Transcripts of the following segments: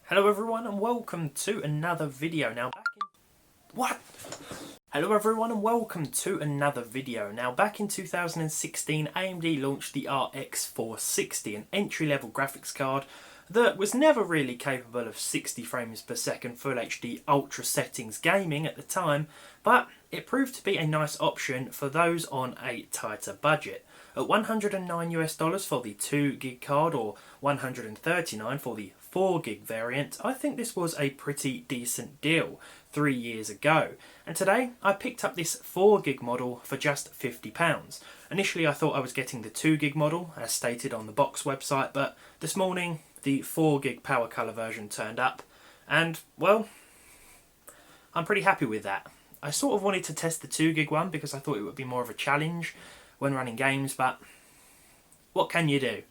Hello everyone and welcome to another video. Hello everyone and welcome to another video. Now back in 2016 AMD launched the RX 460, an entry-level graphics card that was never really capable of 60 frames per second Full HD ultra settings gaming at the time, but it proved to be a nice option for those on a tighter budget. At $109 for the 2GB card or $139 for the 4GB variant, I think this was a pretty decent deal 3 years ago. And today I picked up this 4GB model for just £50. Initially I thought I was getting the 2GB model as stated on the box website, but this morning the 4GB Powercolor version turned up and, well, I'm pretty happy with that. I sort of wanted to test the 2GB one because I thought it would be more of a challenge when running games, but what can you do?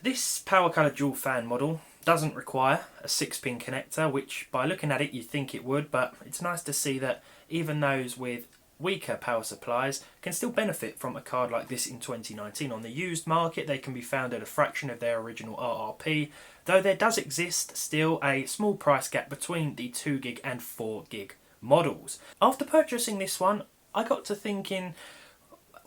This Powercolor dual fan model doesn't require a 6-pin connector, which by looking at it you'd think it would, but it's nice to see that even those with weaker power supplies can still benefit from a card like this in 2019. On the used market they can be found at a fraction of their original RRP, though there does exist still a small price gap between the 2GB and 4GB models. After purchasing this one I got to thinking,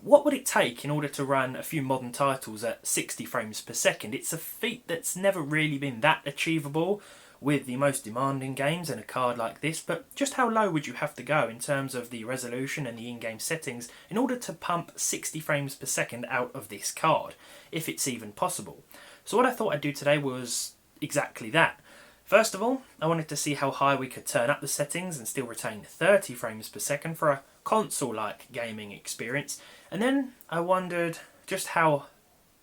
what would it take in order to run a few modern titles at 60 frames per second? It's a feat that's never really been that achievable with the most demanding games and a card like this, but just how low would you have to go in terms of the resolution and the in-game settings in order to pump 60 frames per second out of this card, if it's even possible? So what I thought I'd do today was exactly that. First of all, I wanted to see how high we could turn up the settings and still retain 30 frames per second for a console-like gaming experience. And then I wondered just how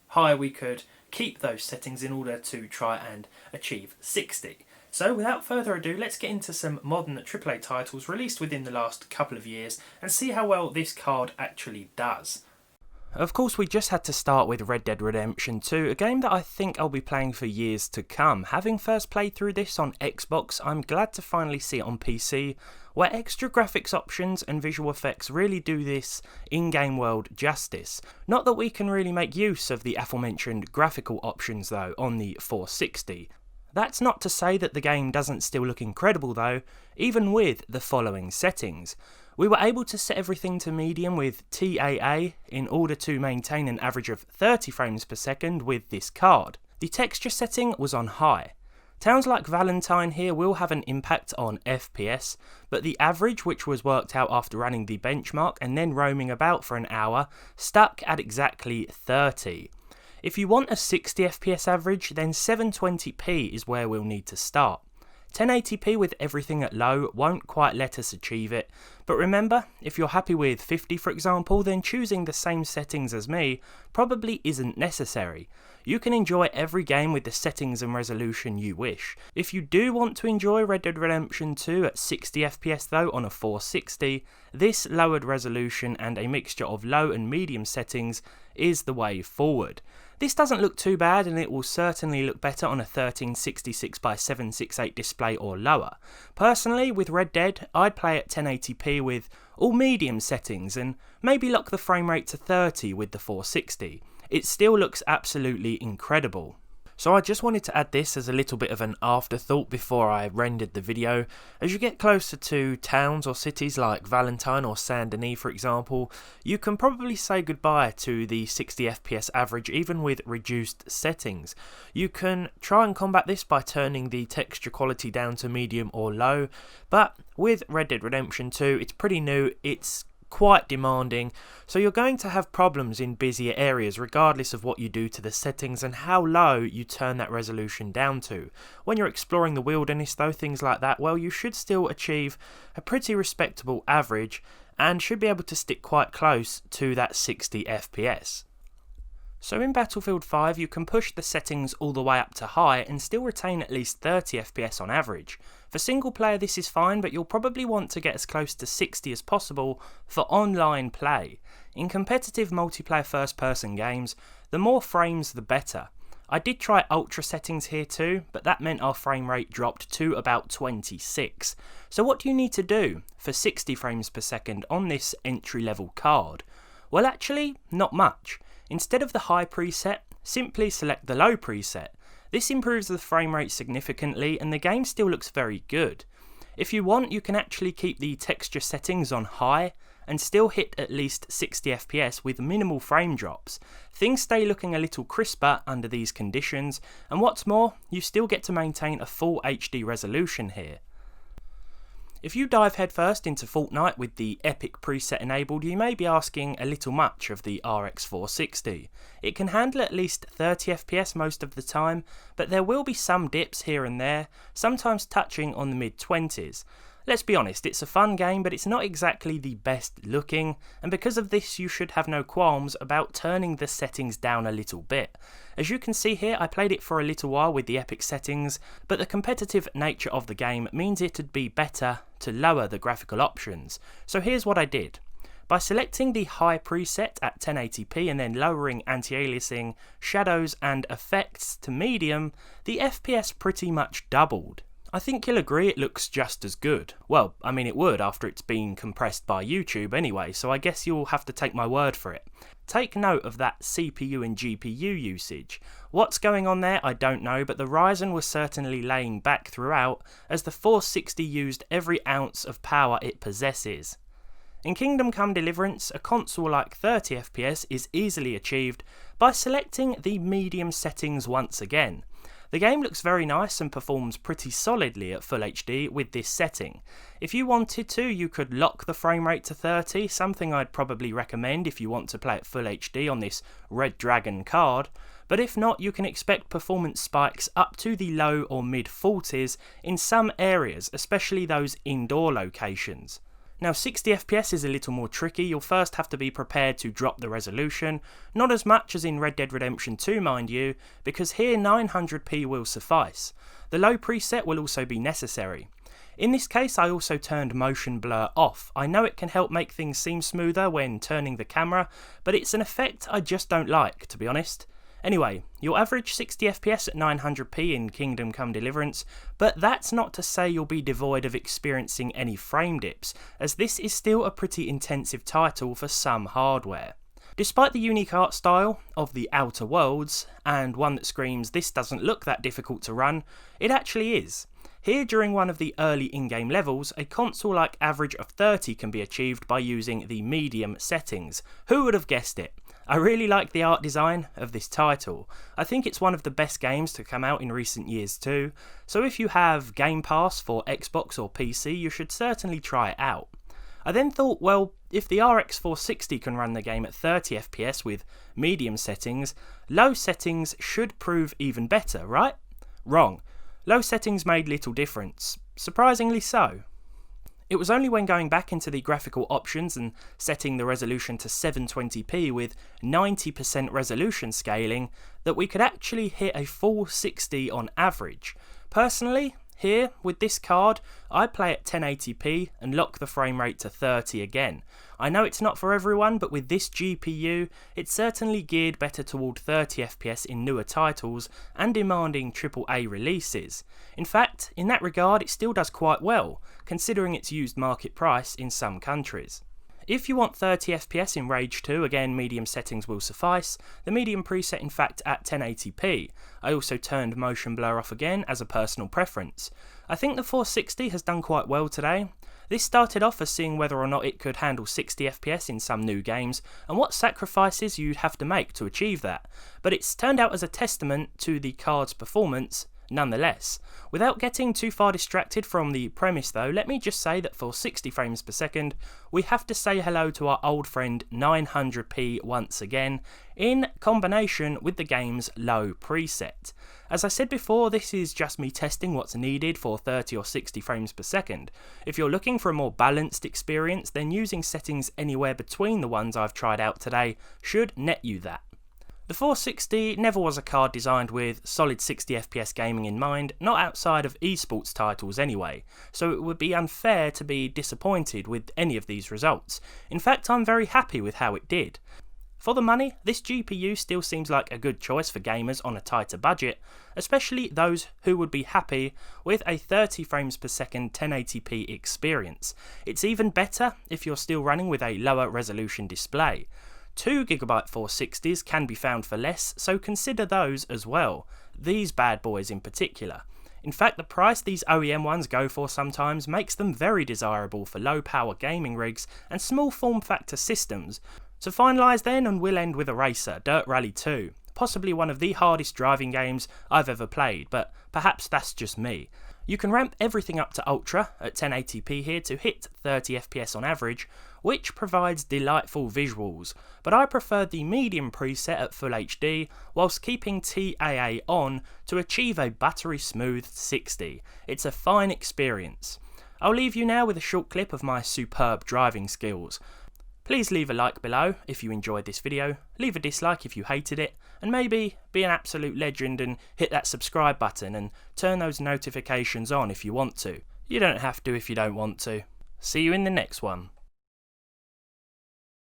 high we could keep those settings in order to try and achieve 60. So without further ado, let's get into some modern AAA titles released within the last couple of years and see how well this card actually does. Of course, we just had to start with Red Dead Redemption 2, a game that I think I'll be playing for years to come. Having first played through this on Xbox, I'm glad to finally see it on PC, where extra graphics options and visual effects really do this in-game world justice. Not that we can really make use of the aforementioned graphical options though on the 460. That's not to say that the game doesn't still look incredible though, even with the following settings. We were able to set everything to medium with TAA in order to maintain an average of 30 frames per second with this card. The texture setting was on high. Towns like Valentine here will have an impact on FPS, but the average, which was worked out after running the benchmark and then roaming about for an hour, stuck at exactly 30. If you want a 60 FPS average, then 720p is where we'll need to start. 1080p with everything at low won't quite let us achieve it, but remember, if you're happy with 50 for example, then choosing the same settings as me probably isn't necessary. You can enjoy every game with the settings and resolution you wish. If you do want to enjoy Red Dead Redemption 2 at 60 FPS though on a 460, this lowered resolution and a mixture of low and medium settings is the way forward. This doesn't look too bad and it will certainly look better on a 1366x768 display or lower. Personally, with Red Dead, I'd play at 1080p with all medium settings and maybe lock the frame rate to 30 with the 460. It still looks absolutely incredible. So I just wanted to add this as a little bit of an afterthought before I rendered the video. As you get closer to towns or cities like Valentine or Saint Denis for example, you can probably say goodbye to the 60 FPS average even with reduced settings. You can try and combat this by turning the texture quality down to medium or low, but with Red Dead Redemption 2 it's pretty new, it's quite demanding, so you're going to have problems in busier areas regardless of what you do to the settings and how low you turn that resolution down to. When you're exploring the wilderness though, things like that, well, you should still achieve a pretty respectable average and should be able to stick quite close to that 60 FPS. So in Battlefield 5 you can push the settings all the way up to high and still retain at least 30 FPS on average. For single player this is fine, but you'll probably want to get as close to 60 as possible for online play. In competitive multiplayer first person games, the more frames the better. I did try ultra settings here too, but that meant our frame rate dropped to about 26. So what do you need to do for 60 frames per second on this entry level card? Well, actually not much. Instead of the high preset, simply select the low preset. This improves the frame rate significantly and the game still looks very good. If you want, you can actually keep the texture settings on high and still hit at least 60 FPS with minimal frame drops. Things stay looking a little crisper under these conditions, and what's more, you still get to maintain a full HD resolution here. If you dive headfirst into Fortnite with the Epic preset enabled, you may be asking a little much of the RX 460. It can handle at least 30 FPS most of the time, but there will be some dips here and there, sometimes touching on the mid-20s. Let's be honest, it's a fun game, but it's not exactly the best looking, and because of this you should have no qualms about turning the settings down a little bit. As you can see here, I played it for a little while with the Epic settings, but the competitive nature of the game means it'd be better to lower the graphical options. So here's what I did. By selecting the high preset at 1080p and then lowering anti-aliasing, shadows and effects to medium, the FPS pretty much doubled. I think you'll agree it looks just as good. Well, I mean it would after it's been compressed by YouTube anyway, so I guess you'll have to take my word for it. Take note of that CPU and GPU usage. What's going on there I don't know, but the Ryzen was certainly laying back throughout as the 460 used every ounce of power it possesses. In Kingdom Come Deliverance, a console like 30 FPS is easily achieved by selecting the medium settings once again. The game looks very nice and performs pretty solidly at Full HD with this setting. If you wanted to, you could lock the frame rate to 30, something I'd probably recommend if you want to play at Full HD on this Red Dragon card, but if not, you can expect performance spikes up to the low or mid 40s in some areas, especially those indoor locations. Now 60 FPS is a little more tricky. You'll first have to be prepared to drop the resolution, not as much as in Red Dead Redemption 2 mind you, because here 900p will suffice. The low preset will also be necessary. In this case I also turned motion blur off. I know it can help make things seem smoother when turning the camera, but it's an effect I just don't like, to be honest. Anyway, you'll average 60 FPS at 900p in Kingdom Come Deliverance, but that's not to say you'll be devoid of experiencing any frame dips, as this is still a pretty intensive title for some hardware. Despite the unique art style of the Outer Worlds, and one that screams this doesn't look that difficult to run, it actually is. Here during one of the early in-game levels, a console-like average of 30 can be achieved by using the medium settings. Who would have guessed it? I really like the art design of this title. I think it's one of the best games to come out in recent years too, so if you have Game Pass for Xbox or PC, you should certainly try it out. I then thought, well, if the RX 460 can run the game at 30 FPS with medium settings, low settings should prove even better, right? Wrong. Low settings made little difference. Surprisingly so. It was only when going back into the graphical options and setting the resolution to 720p with 90% resolution scaling that we could actually hit a full 60 on average. Personally, here, with this card, I play at 1080p and lock the frame rate to 30 again. I know it's not for everyone, but with this GPU, it's certainly geared better toward 30 FPS in newer titles and demanding AAA releases. In fact, in that regard, it still does quite well, considering its used market price in some countries. If you want 30 FPS in Rage 2, again medium settings will suffice, the medium preset in fact at 1080p. I also turned motion blur off again as a personal preference. I think the 460 has done quite well today. This started off as seeing whether or not it could handle 60 FPS in some new games and what sacrifices you'd have to make to achieve that, but it's turned out as a testament to the card's performance nonetheless. Without getting too far distracted from the premise though, let me just say that for 60 frames per second, we have to say hello to our old friend 900p once again, in combination with the game's low preset. As I said before, this is just me testing what's needed for 30 or 60 frames per second. If you're looking for a more balanced experience, then using settings anywhere between the ones I've tried out today should net you that. The 460 never was a card designed with solid 60 FPS gaming in mind, not outside of esports titles anyway, so it would be unfair to be disappointed with any of these results. In fact, I'm very happy with how it did. For the money, this GPU still seems like a good choice for gamers on a tighter budget, especially those who would be happy with a 30 frames per second 1080p experience. It's even better if you're still running with a lower resolution display. 2GB 460s can be found for less, so consider those as well. these bad boys in particular. In fact, the price these OEM ones go for sometimes makes them very desirable for low power gaming rigs and small form factor systems. To finalise then, and we'll end with a racer, Dirt Rally 2. Possibly one of the hardest driving games I've ever played, but perhaps that's just me. You can ramp everything up to Ultra at 1080p here to hit 30 FPS on average, which provides delightful visuals, but I prefer the medium preset at Full HD whilst keeping TAA on to achieve a buttery smooth 60. It's a fine experience. I'll leave you now with a short clip of my superb driving skills. Please leave a like below if you enjoyed this video, leave a dislike if you hated it, and maybe be an absolute legend and hit that subscribe button and turn those notifications on if you want to. You don't have to if you don't want to. See you in the next one.